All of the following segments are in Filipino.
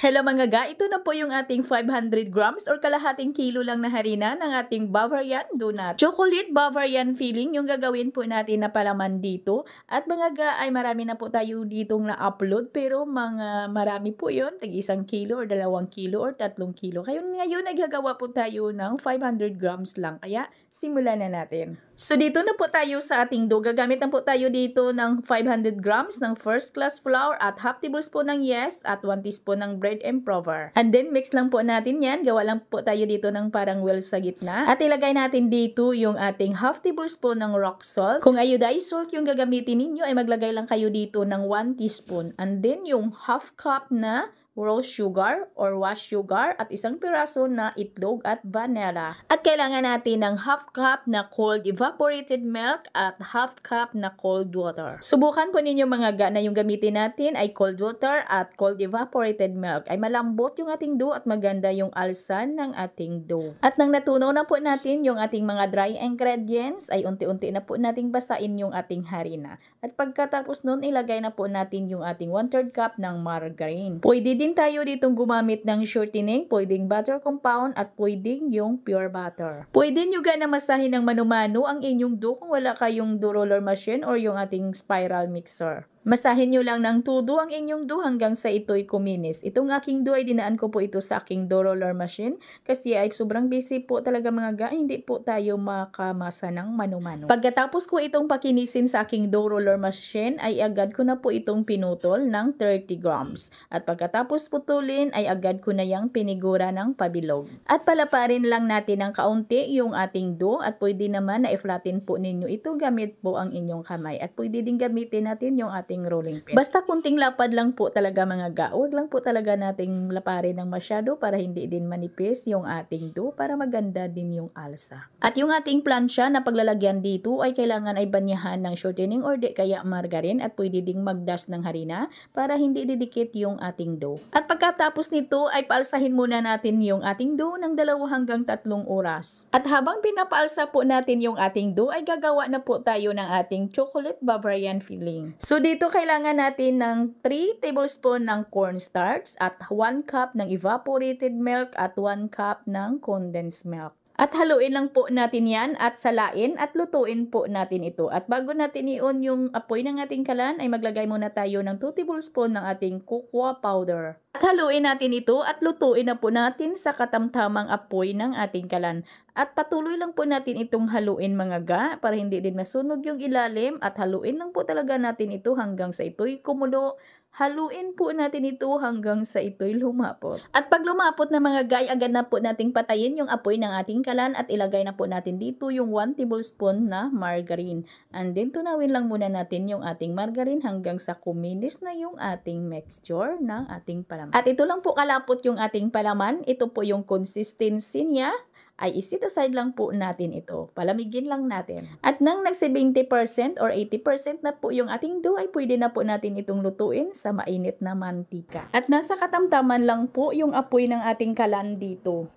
Hello mga ga, ito na po yung ating 500 grams or kalahating kilo lang na harina ng ating Bavarian donut. Chocolate Bavarian filling yung gagawin po natin na palaman dito. At mga ga ay marami na po tayo ditong na-upload pero marami po yun, tag 1 kilo or 2 kilo or 3 kilo. Kaya ngayon nagagawa po tayo ng 500 grams lang. Kaya simulan na natin. So dito na po tayo sa ating dough. Gagamit na po tayo dito ng 500 grams ng first class flour at half tablespoon ng yeast at 1 teaspoon ng bread improver. And then mix lang po natin yan. Gawa lang po tayo dito ng parang well sa gitna. At ilagay natin dito yung ating half tablespoon ng rock salt. Kung iodized salt yung gagamitin ninyo ay maglagay lang kayo dito ng 1 teaspoon. And then yung half cup na raw sugar or wash sugar at 1 piraso na itlog at vanilla. At kailangan natin ng half cup na cold evaporated milk at half cup na cold water. Subukan po ninyo mga ga na yung gamitin natin ay cold water at cold evaporated milk. Ay malambot yung ating dough at maganda yung alsan ng ating dough. At nang natunaw na po natin yung ating mga dry ingredients ay unti-unti na po nating basain yung ating harina. At pagkatapos nun ilagay na po natin yung ating 1/3 cup ng margarine. Pwede din tayo ditong gumamit ng shortening, pwedeng butter compound at pwedeng yung pure butter. Pwede nyo na masahin ng mano-mano ang inyong dough kung wala kayong dough roller machine or yung ating spiral mixer. Masahin nyo lang ng tudo ang inyong dough hanggang sa ito'y kuminis. Itong aking dough ay dinaan ko po ito sa aking dough roller machine kasi ay sobrang busy po talaga mga ga, hindi po tayo makamasa ng mano-mano. Pagkatapos ko itong pakinisin sa aking dough roller machine ay agad ko na po itong pinutol ng 30 grams. At pagkatapos putulin ay agad ko na yang pinigura ng pabilog. At palaparin lang natin ng kaunti yung ating dough at pwede naman na i-flatten po ninyo ito gamit po ang inyong kamay. At pwede din gamitin natin yung ating rolling pin. Basta kunting lapad lang po talaga mga ga. Huwag lang po talaga nating laparin ng masyado para hindi din manipis yung ating dough para maganda din yung alsa. At yung ating plancha na paglalagyan dito ay kailangan ay banyahan ng shortening or di kaya margarine at pwede ding magdas ng harina para hindi didikit yung ating dough. At pagkatapos nito ay paalsahin muna natin yung ating dough ng 2 hanggang 3 oras. At habang pinapaalsa po natin yung ating dough ay gagawa na po tayo ng ating chocolate Bavarian filling. So dito kailangan natin ng 3 tablespoon ng cornstarch at 1 cup ng evaporated milk at 1 cup ng condensed milk. At haluin lang po natin yan at salain at lutuin po natin ito. At bago natin i-on yung apoy ng ating kalan ay maglagay muna tayo ng 2 tablespoon ng ating cocoa powder. At haluin natin ito at lutuin na po natin sa katamtamang apoy ng ating kalan. At patuloy lang po natin itong haluin mga ga para hindi din masunog yung ilalim at haluin lang po talaga natin ito hanggang sa ito'y kumulo. Haluin po natin ito hanggang sa ito'y lumapot. At pag lumapot na mga gay, agad na po nating patayin yung apoy ng ating kalan at ilagay na po natin dito yung 1 tablespoon na margarine. And then tunawin lang muna natin yung ating margarine hanggang sa kuminis na yung ating mixture ng ating palaman. At ito lang po kalapot yung ating palaman. Ito po yung consistency niya. Ay isit aside lang po natin ito. Palamigin lang natin. At nang nag 70% or 80% na po yung ating dough ay pwede na po natin itong lutuin sa mainit na mantika. At nasa katamtaman lang po yung apoy ng ating kalan dito.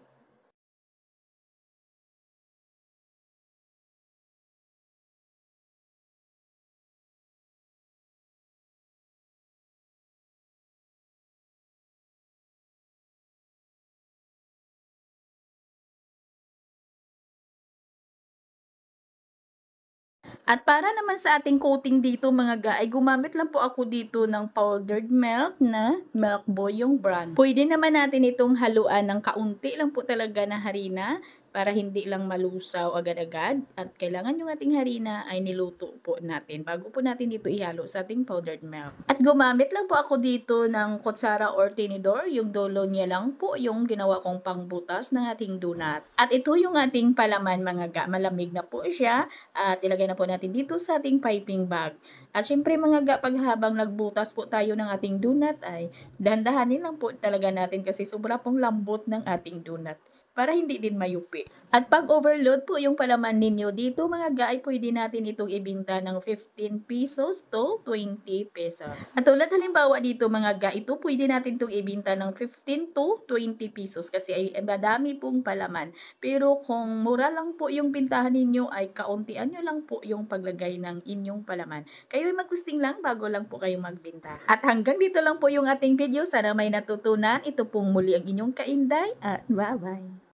At para naman sa ating coating dito mga ga, ay gumamit lang po ako dito ng powdered milk na Milk Boy yung brand. Pwede naman natin itong haluan ng kaunti lang po talaga na harina para hindi lang malusaw agad-agad. At kailangan yung ating harina ay niluto po natin bago po natin dito ihalo sa ating powdered milk. At gumamit lang po ako dito ng kutsara or tinidor. Yung dulo niya lang po yung ginawa kong pangbutas ng ating donut. At ito yung ating palaman mga ga. Malamig na po siya. At ilagay na po natin dito sa ating piping bag. At syempre mga ga, pag habang nagbutas po tayo ng ating donut ay dahan-dahanin lang po talaga natin kasi sobra pong lambot ng ating donut. para hindi din mayupi. At pag overload po yung palaman ninyo dito mga ga, ay pwede natin itong ibinta ng 15 pesos to 20 pesos. At tulad halimbawa dito mga ga, ito pwede natin itong ibinta ng 15 to 20 pesos kasi ay madami pong palaman. Pero kung mura lang po yung bintahan ninyo ay kauntian nyo lang po yung paglagay ng inyong palaman. Kayo ay magkusting lang bago lang po kayo magbenta. At hanggang dito lang po yung ating video. Sana may natutunan. Ito pong muli ang inyong Kainday at bye-bye!